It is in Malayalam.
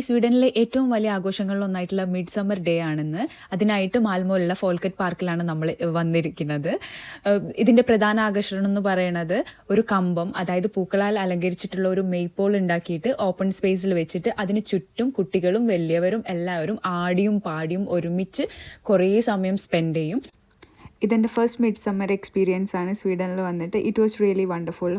സ്വീഡനിലെ ഏറ്റവും വലിയ ആഘോഷങ്ങളിലൊന്നായിട്ടുള്ള മിഡ് സമ്മർ ഡേ ആണെന്ന്. അതിനായിട്ട് മാൽമോയിലുള്ള ഫോൾക്കറ്റ് പാർക്കിലാണ് നമ്മൾ വന്നിരിക്കുന്നത്. ഇതിൻ്റെ പ്രധാന ആകർഷണം എന്ന് പറയുന്നത് ഒരു കമ്പം, അതായത് പൂക്കളാൽ അലങ്കരിച്ചിട്ടുള്ള ഒരു മെയ്പോൾ ഉണ്ടാക്കിയിട്ട് ഓപ്പൺ സ്പേസിൽ വെച്ചിട്ട് അതിന് ചുറ്റും കുട്ടികളും വലിയവരും എല്ലാവരും ആടിയും പാടിയും ഒരുമിച്ച് കുറേ സമയം സ്പെൻഡ് ചെയ്യും. ഇതെൻ്റെ ഫസ്റ്റ് മിഡ് സമ്മർ എക്സ്പീരിയൻസ് ആണ് സ്വീഡനിൽ വന്നിട്ട്. It was really wonderful.